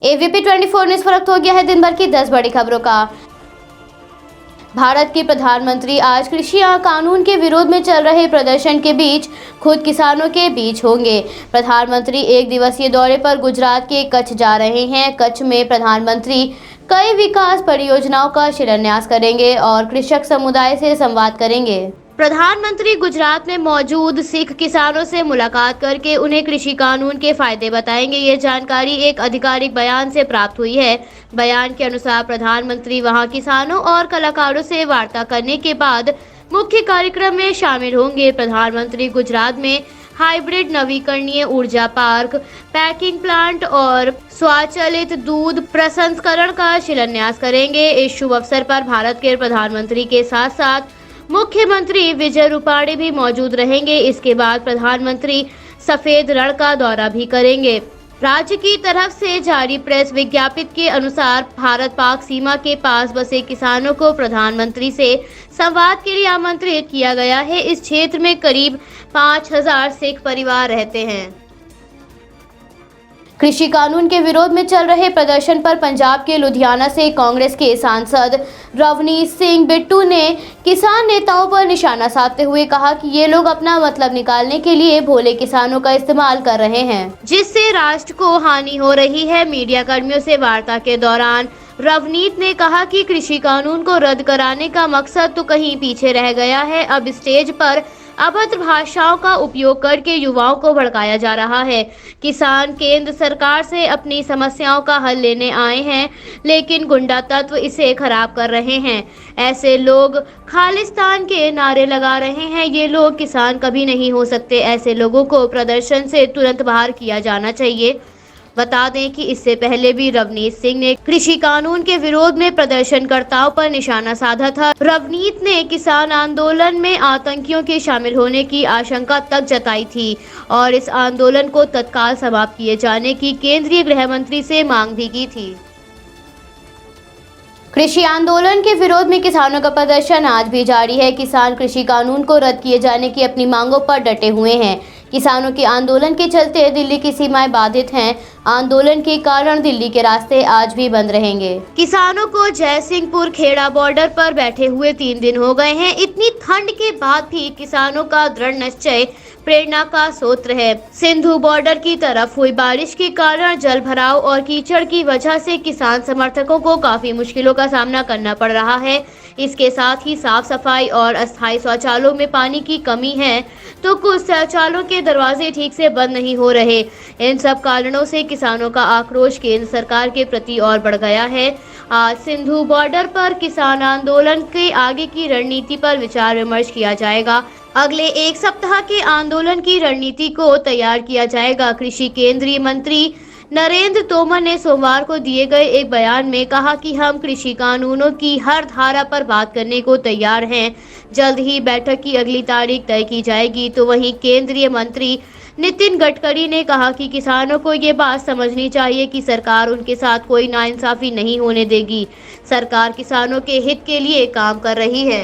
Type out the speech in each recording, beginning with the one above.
AVP 24 news पर वक्त हो गया है दिन भर की 10 बड़ी खबरों का। भारत के प्रधानमंत्री आज कृषि कानून के विरोध में चल रहे प्रदर्शन के बीच खुद किसानों के बीच होंगे। प्रधानमंत्री एक दिवसीय दौरे पर गुजरात के कच्छ जा रहे हैं। कच्छ में प्रधानमंत्री कई विकास परियोजनाओं का शिलान्यास करेंगे और कृषक समुदाय से संवाद करेंगे। प्रधानमंत्री गुजरात में मौजूद सिख किसानों से मुलाकात करके उन्हें कृषि कानून के फायदे बताएंगे। ये जानकारी एक आधिकारिक बयान से प्राप्त हुई है। बयान के अनुसार प्रधानमंत्री वहां किसानों और कलाकारों से वार्ता करने के बाद मुख्य कार्यक्रम में शामिल होंगे। प्रधानमंत्री गुजरात में हाइब्रिड नवीकरणीय ऊर्जा पार्क, पैकिंग प्लांट और स्वचालित दूध प्रसंस्करण का शिलान्यास करेंगे। इस शुभ अवसर पर भारत के प्रधानमंत्री के साथ साथ मुख्यमंत्री विजय रूपाणी भी मौजूद रहेंगे। इसके बाद प्रधानमंत्री सफेद रण का दौरा भी करेंगे। राज्य की तरफ से जारी प्रेस विज्ञप्ति के अनुसार भारत पाक सीमा के पास बसे किसानों को प्रधानमंत्री से संवाद के लिए आमंत्रित किया गया है। इस क्षेत्र में करीब 5000 सिख परिवार रहते हैं। कृषि कानून के विरोध में चल रहे प्रदर्शन पर पंजाब के लुधियाना से कांग्रेस के सांसद रवनीत सिंह बिट्टू ने किसान नेताओं पर निशाना साधते हुए कहा कि ये लोग अपना मतलब निकालने के लिए भोले किसानों का इस्तेमाल कर रहे हैं, जिससे राष्ट्र को हानि हो रही है। मीडिया कर्मियों से वार्ता के दौरान रवनीत ने कहा कि कृषि कानून को रद्द कराने का मकसद तो कहीं पीछे रह गया है। अब स्टेज पर अभद्र भाषाओं का उपयोग करके युवाओं को भड़काया जा रहा है। किसान केंद्र सरकार से अपनी समस्याओं का हल लेने आए हैं, लेकिन गुंडा तत्व इसे खराब कर रहे हैं। ऐसे लोग खालिस्तान के नारे लगा रहे हैं। ये लोग किसान कभी नहीं हो सकते। ऐसे लोगों को प्रदर्शन से तुरंत बाहर किया जाना चाहिए। बता दें कि इससे पहले भी रवनीत सिंह ने कृषि कानून के विरोध में प्रदर्शनकर्ताओं पर निशाना साधा था। रवनीत ने किसान आंदोलन में आतंकियों के शामिल होने की आशंका तक जताई थी और इस आंदोलन को तत्काल समाप्त किए जाने की केंद्रीय गृह मंत्री से मांग भी की थी। कृषि आंदोलन के विरोध में किसानों का प्रदर्शन आज भी जारी है। किसान कृषि कानून को रद्द किए जाने की अपनी मांगों पर डटे हुए हैं। किसानों के आंदोलन के चलते दिल्ली की सीमाएं बाधित हैं। आंदोलन के कारण दिल्ली के रास्ते आज भी बंद रहेंगे। किसानों को जयसिंहपुर खेड़ा बॉर्डर पर बैठे हुए 3 दिन हो गए हैं। इतनी ठंड के बाद भी किसानों का दृढ़ निश्चय प्रेरणा का स्रोत है। सिंधु बॉर्डर की तरफ हुई बारिश के कारण जल भराव और कीचड़ की वजह से किसान समर्थकों को काफी मुश्किलों का सामना करना पड़ रहा है। इसके साथ ही साफ सफाई और अस्थायी शौचालयों में पानी की कमी है, तो कुछ शौचालयों के दरवाजे ठीक से बंद नहीं हो रहे। इन सब कारणों से किसानों का आक्रोश केंद्र सरकार के प्रति और बढ़ गया है। आज सिंधु बॉर्डर पर किसान आंदोलन के आगे की रणनीति पर विचार विमर्श किया जाएगा। अगले 1 सप्ताह के आंदोलन की रणनीति को तैयार किया जाएगा। कृषि केंद्रीय मंत्री नरेंद्र तोमर ने सोमवार को दिए गए एक बयान में कहा कि हम कृषि कानूनों की हर धारा पर बात करने को तैयार हैं। जल्द ही बैठक की अगली तारीख तय की जाएगी। तो वहीं केंद्रीय मंत्री नितिन गडकरी ने कहा कि किसानों को ये बात समझनी चाहिए कि सरकार उनके साथ कोई नाइंसाफी नहीं होने देगी। सरकार किसानों के हित के लिए काम कर रही है।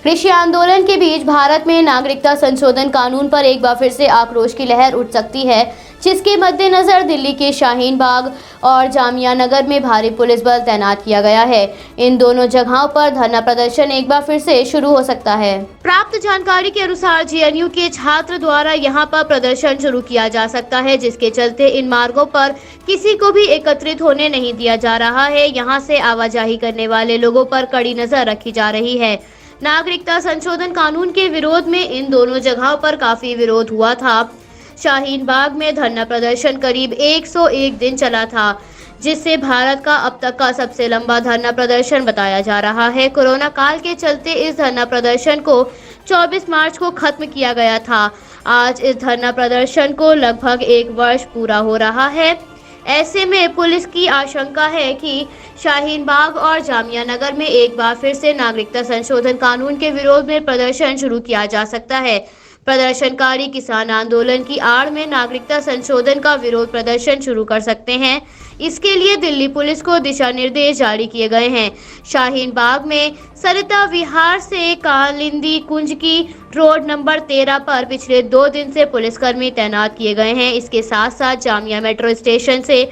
कृषि आंदोलन के बीच भारत में नागरिकता संशोधन कानून पर एक बार फिर से आक्रोश की लहर उठ सकती है, जिसके मद्देनजर दिल्ली के शाहीन बाग और जामिया नगर में भारी पुलिस बल तैनात किया गया है। इन दोनों जगहों पर धरना प्रदर्शन एक बार फिर से शुरू हो सकता है। प्राप्त जानकारी के अनुसार JNU के छात्र द्वारा यहां पर प्रदर्शन शुरू किया जा सकता है, जिसके चलते इन मार्गों पर किसी को भी एकत्रित होने नहीं दिया जा रहा है। यहाँ से आवाजाही करने वाले लोगों पर कड़ी नजर रखी जा रही है। नागरिकता संशोधन कानून के विरोध में इन दोनों जगहों पर काफी विरोध हुआ था। शाहीन बाग में धरना प्रदर्शन करीब 101 दिन चला था, जिससे भारत का अब तक का सबसे लंबा धरना प्रदर्शन बताया जा रहा है। कोरोना काल के चलते इस धरना प्रदर्शन को 24 मार्च को खत्म किया गया था। आज इस धरना प्रदर्शन को लगभग 1 वर्ष पूरा हो रहा है। ऐसे में पुलिस की आशंका है कि शाहीन बाग और जामिया नगर में एक बार फिर से नागरिकता संशोधन कानून के विरोध में प्रदर्शन शुरू किया जा सकता है। प्रदर्शनकारी किसान आंदोलन की आड़ में नागरिकता संशोधन का विरोध प्रदर्शन शुरू कर सकते हैं। इसके लिए दिल्ली पुलिस को दिशा निर्देश जारी किए गए हैं। शाहीन बाग में सरिता विहार से कालिंदी कुंज की रोड नंबर 13 पर पिछले 2 दिन से पुलिसकर्मी तैनात किए गए हैं। इसके साथ साथ जामिया मेट्रो स्टेशन से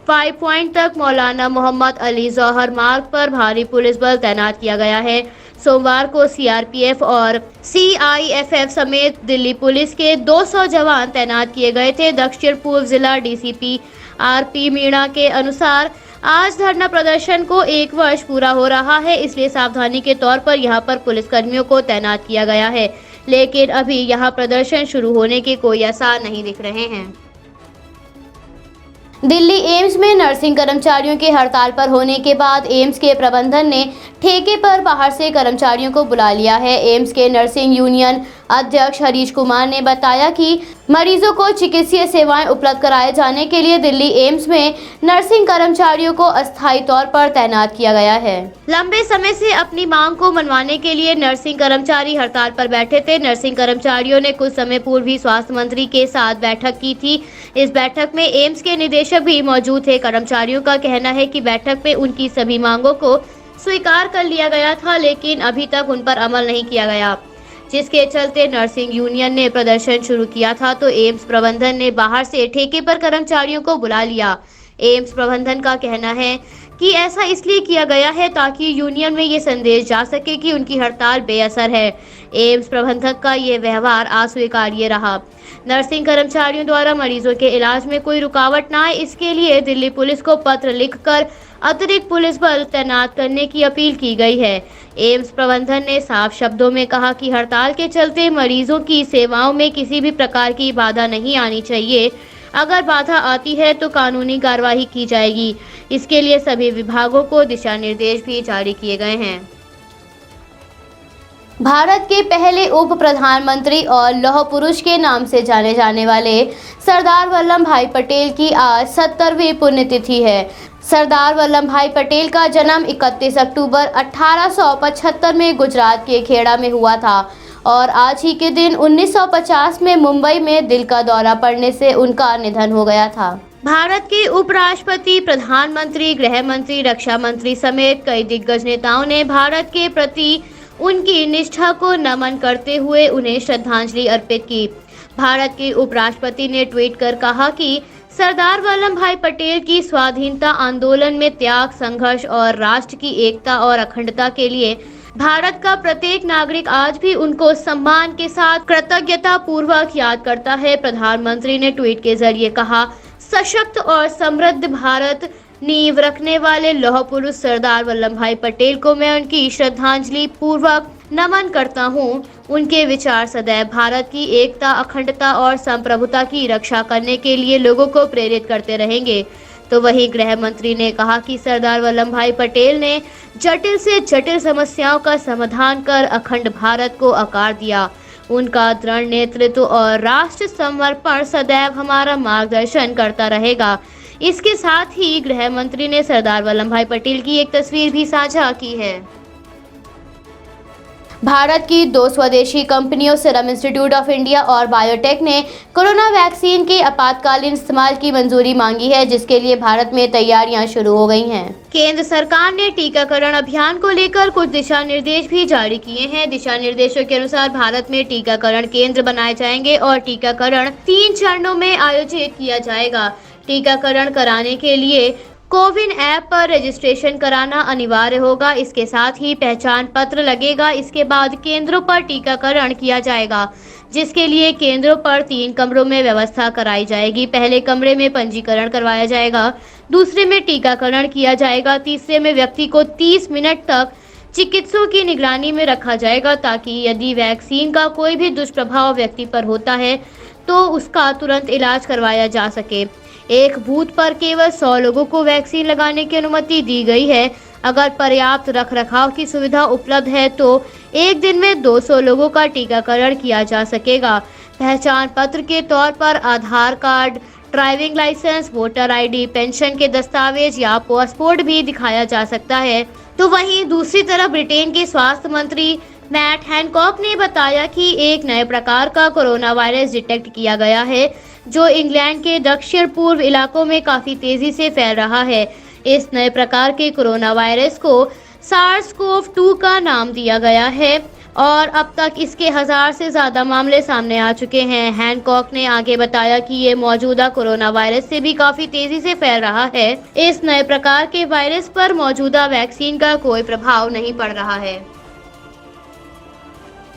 5 पॉइंट तक मौलाना मोहम्मद अली जौहर मार्ग पर भारी पुलिस बल तैनात किया गया है। सोमवार को सीआरपीएफ और सीआईएफएफ समेत दिल्ली पुलिस के 200 जवान तैनात किए गए थे। दक्षिण पूर्व जिला डीसीपी आरपी मीणा के अनुसार आज धरना प्रदर्शन को 1 वर्ष पूरा हो रहा है, इसलिए सावधानी के तौर पर यहां पर पुलिसकर्मियों को तैनात किया गया है, लेकिन अभी यहां प्रदर्शन शुरू होने के कोई आसार नहीं दिख रहे हैं। दिल्ली एम्स में नर्सिंग कर्मचारियों के हड़ताल पर होने के बाद एम्स के प्रबंधन ने ठेके पर बाहर से कर्मचारियों को बुला लिया है। एम्स के नर्सिंग यूनियन अध्यक्ष हरीश कुमार ने बताया कि मरीजों को चिकित्सीय सेवाएं उपलब्ध कराए जाने के लिए दिल्ली एम्स में नर्सिंग कर्मचारियों को अस्थायी तौर पर तैनात किया गया है। लंबे समय से अपनी मांग को मनवाने के लिए नर्सिंग कर्मचारी हड़ताल पर बैठे थे। नर्सिंग कर्मचारियों ने कुछ समय पूर्व ही स्वास्थ्य मंत्री के साथ बैठक की थी। इस बैठक में एम्स के निदेशक भी मौजूद थे। कर्मचारियों का कहना है कि बैठक में उनकी सभी मांगों को स्वीकार कर लिया गया था, लेकिन अभी तक उन पर अमल नहीं किया गया, जिसके चलते नर्सिंग यूनियन ने प्रदर्शन शुरू किया था। तो एम्स प्रबंधन ने बाहर से ठेके पर कर्मचारियों को बुला लिया। एम्स प्रबंधन का कहना है कि ऐसा इसलिए किया गया है ताकि यूनियन में ये संदेश जा सके कि उनकी हड़ताल बेअसर है। एम्स प्रबंधक का ये व्यवहार अस्वीकार्य रहा। नर्सिंग कर्मचारियों द्वारा मरीजों के इलाज में कोई रुकावट न आए, इसके लिए दिल्ली पुलिस को पत्र लिखकर अतिरिक्त पुलिस बल तैनात करने की अपील की गई है। एम्स प्रबंधन ने साफ शब्दों में कहा कि हड़ताल के चलते मरीजों की सेवाओं में किसी भी प्रकार की बाधा नहीं आनी चाहिए। अगर बाधा आती है तो कानूनी कार्रवाई की जाएगी। इसके लिए सभी विभागों को दिशा निर्देश भी जारी किए गए हैं। भारत के पहले उप प्रधानमंत्री और लौह पुरुष के नाम से जाने जाने वाले सरदार वल्लभ भाई पटेल की आज 70वीं पुण्यतिथि है। सरदार वल्लभ भाई पटेल का जन्म 31 अक्टूबर 1875 में गुजरात के खेड़ा में हुआ था और आज ही के दिन 1950 में मुंबई में दिल का दौरा पड़ने से उनका निधन हो गया था। भारत के उपराष्ट्रपति, प्रधानमंत्री, गृह मंत्री, रक्षा मंत्री समेत कई दिग्गज नेताओं ने भारत के प्रति उनकी निष्ठा को नमन करते हुए उन्हें श्रद्धांजलि अर्पित की। भारत के उपराष्ट्रपति ने ट्वीट कर कहा कि सरदार वल्लभ भाई पटेल की स्वाधीनता आंदोलन में त्याग, संघर्ष और राष्ट्र की एकता और अखंडता के लिए भारत का प्रत्येक नागरिक आज भी उनको सम्मान के साथ कृतज्ञता पूर्वक याद करता है। प्रधानमंत्री ने ट्वीट के जरिए कहा, सशक्त और समृद्ध भारत नींव रखने वाले लौह पुरुष सरदार वल्लभ भाई पटेल को मैं उनकी श्रद्धांजलि पूर्वक नमन करता हूँ। उनके विचार सदैव भारत की एकता, अखंडता और संप्रभुता की रक्षा करने के लिए लोगों को प्रेरित करते रहेंगे। तो वहीं गृह मंत्री ने कहा कि सरदार वल्लभ भाई पटेल ने जटिल से जटिल समस्याओं का समाधान कर अखंड भारत को आकार दिया। उनका दृढ़ नेतृत्व और राष्ट्र समर्पण सदैव हमारा मार्गदर्शन करता रहेगा। इसके साथ ही गृह मंत्री ने सरदार वल्लभ भाई पटेल की एक तस्वीर भी साझा की है। भारत की 2 स्वदेशी कंपनियों सीरम इंस्टीट्यूट ऑफ इंडिया और बायोटेक ने कोरोना वैक्सीन के आपातकालीन इस्तेमाल की मंजूरी मांगी है, जिसके लिए भारत में तैयारियां शुरू हो गई हैं। केंद्र सरकार ने टीकाकरण अभियान को लेकर कुछ दिशा निर्देश भी जारी किए हैं। दिशा निर्देशों के अनुसार भारत में टीकाकरण केंद्र बनाए जाएंगे और टीकाकरण 3 चरणों में आयोजित किया जाएगा। टीकाकरण कराने के लिए कोविन ऐप पर रजिस्ट्रेशन कराना अनिवार्य होगा। इसके साथ ही पहचान पत्र लगेगा। इसके बाद केंद्रों पर टीकाकरण किया जाएगा, जिसके लिए केंद्रों पर 3 कमरों में व्यवस्था कराई जाएगी। पहले कमरे में पंजीकरण करवाया जाएगा, दूसरे में टीकाकरण किया जाएगा, तीसरे में व्यक्ति को 30 मिनट तक चिकित्सकों की निगरानी में रखा जाएगा, ताकि यदि वैक्सीन का कोई भी दुष्प्रभाव व्यक्ति पर होता है तो उसका तुरंत इलाज करवाया जा सके। एक बूथ पर केवल 100 लोगों को वैक्सीन लगाने की अनुमति दी गई है। अगर पर्याप्त रखरखाव की सुविधा उपलब्ध है तो एक दिन में 200 लोगों का टीकाकरण किया जा सकेगा। पहचान पत्र के तौर पर Aadhaar card, driving licence, voter ID, pension के दस्तावेज या पासपोर्ट भी दिखाया जा सकता है। तो वहीं दूसरी तरफ ब्रिटेन के स्वास्थ्य मंत्री मैट हैनकॉक ने बताया कि एक नए प्रकार का कोरोना वायरस डिटेक्ट किया गया है जो इंग्लैंड के दक्षिण पूर्व इलाकों में काफी तेजी से फैल रहा है। इस नए प्रकार के कोरोना वायरस को SARS-CoV-2 का नाम दिया गया है और अब तक इसके 1000 से ज्यादा मामले सामने आ चुके हैं। हैनकॉक ने आगे बताया कि ये मौजूदा कोरोना वायरस से भी काफी तेजी से फैल रहा है। इस नए प्रकार के वायरस पर मौजूदा वैक्सीन का कोई प्रभाव नहीं पड़ रहा है।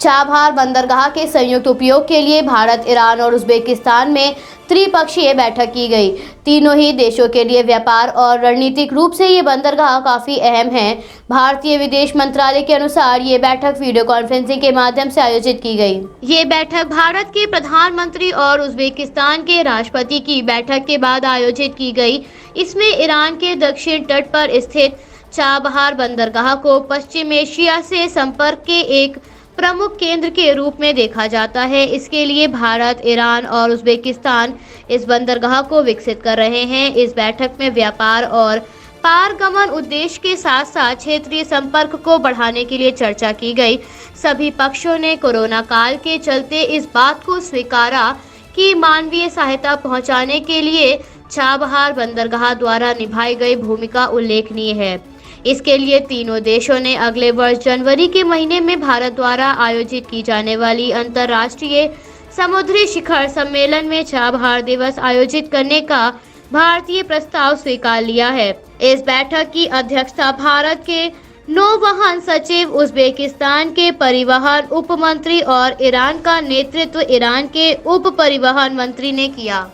चाबहार बंदरगाह के संयुक्त उपयोग के लिए भारत, ईरान और उज्बेकिस्तान में त्रिपक्षीय बैठक की गई। तीनों ही देशों के लिए व्यापार और रणनीतिक रूप से ये बंदरगाह काफी अहम है। भारतीय विदेश मंत्रालय के अनुसार ये बैठक वीडियो कॉन्फ्रेंसिंग के माध्यम से आयोजित की गई। ये बैठक भारत के प्रधानमंत्री और उज्बेकिस्तान के राष्ट्रपति की बैठक के बाद आयोजित की गई। इसमें ईरान के दक्षिण तट पर स्थित चाबहार बंदरगाह को पश्चिम एशिया से संपर्क के एक प्रमुख केंद्र के रूप में देखा जाता है। इसके लिए भारत, ईरान और उज्बेकिस्तान इस बंदरगाह को विकसित कर रहे हैं। इस बैठक में व्यापार और पारगमन उद्देश्य के साथ साथ क्षेत्रीय संपर्क को बढ़ाने के लिए चर्चा की गई। सभी पक्षों ने कोरोना काल के चलते इस बात को स्वीकारा कि मानवीय सहायता पहुंचाने के लिए चाबहार बंदरगाह द्वारा निभाई गई भूमिका उल्लेखनीय है। इसके लिए तीनों देशों ने अगले वर्ष जनवरी के महीने में भारत द्वारा आयोजित की जाने वाली अंतर्राष्ट्रीय समुद्री शिखर सम्मेलन में चाबहार दिवस आयोजित करने का भारतीय प्रस्ताव स्वीकार लिया है। इस बैठक की अध्यक्षता भारत के नौवहन सचिव, उज्बेकिस्तान के परिवहन उप मंत्री और ईरान का नेतृत्व ईरान के उप परिवहन मंत्री ने किया।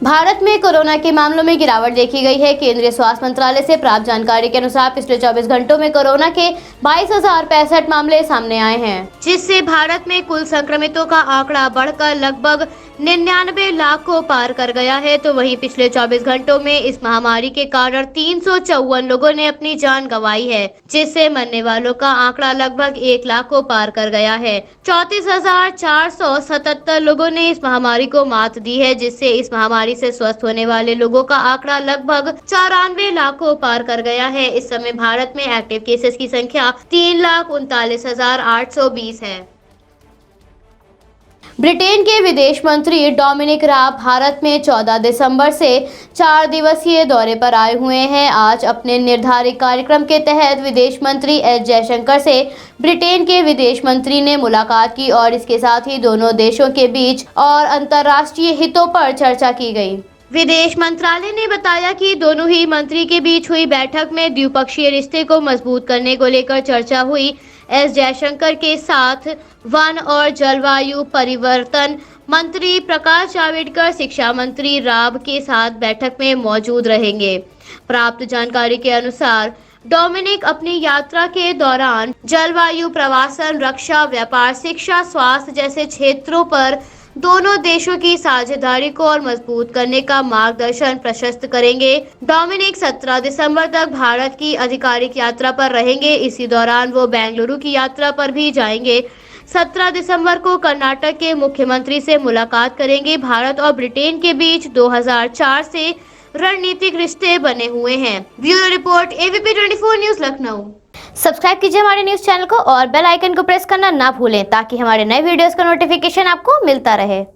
भारत में कोरोना के मामलों में गिरावट देखी गई है। केंद्रीय स्वास्थ्य मंत्रालय से प्राप्त जानकारी के अनुसार पिछले 24 घंटों में कोरोना के 22,065 मामले सामने आए हैं, जिससे भारत में कुल संक्रमितों का आंकड़ा बढ़कर लगभग 99 लाख को पार कर गया है। तो वहीं पिछले 24 घंटों में इस महामारी के कारण 354 लोगों ने अपनी जान गंवाई है, जिससे मरने वालों का आंकड़ा लगभग 1 लाख को पार कर गया है। 34,477 लोगों ने इस महामारी को मात दी है, जिससे इस महामारी से स्वस्थ होने वाले लोगों का आंकड़ा लगभग 94 लाख को पार कर गया है। इस समय भारत में एक्टिव केसेस की संख्या 3,39,820 है। ब्रिटेन के विदेश मंत्री डोमिनिक राब भारत में 14 दिसंबर से 4 दिवसीय दौरे पर आए हुए हैं। आज अपने निर्धारित कार्यक्रम के तहत विदेश मंत्री एस जयशंकर से ब्रिटेन के विदेश मंत्री ने मुलाकात की और इसके साथ ही दोनों देशों के बीच और अंतर्राष्ट्रीय हितों पर चर्चा की गई। विदेश मंत्रालय ने बताया कि दोनों ही मंत्री के बीच हुई बैठक में द्विपक्षीय रिश्ते को मजबूत करने को लेकर चर्चा हुई। एस जयशंकर के साथ वन और जलवायु परिवर्तन मंत्री प्रकाश जावड़ेकर, शिक्षा मंत्री राब के साथ बैठक में मौजूद रहेंगे। प्राप्त जानकारी के अनुसार डोमिनिक अपनी यात्रा के दौरान जलवायु, प्रवासन, रक्षा, व्यापार, शिक्षा, स्वास्थ्य जैसे क्षेत्रों पर दोनों देशों की साझेदारी को और मजबूत करने का मार्गदर्शन प्रशस्त करेंगे। डोमिनिक 17 दिसंबर तक भारत की आधिकारिक यात्रा पर रहेंगे। इसी दौरान वो बेंगलुरु की यात्रा पर भी जाएंगे। 17 दिसंबर को कर्नाटक के मुख्यमंत्री से मुलाकात करेंगे। भारत और ब्रिटेन के बीच 2004 से रणनीतिक रिश्ते बने हुए हैं। Bureau report, ABP 24 news, Lucknow. Subscribe कीजिए हमारे न्यूज चैनल को और बेल आइकन को प्रेस करना ना भूलें ताकि हमारे नए वीडियोस का नोटिफिकेशन आपको मिलता रहे।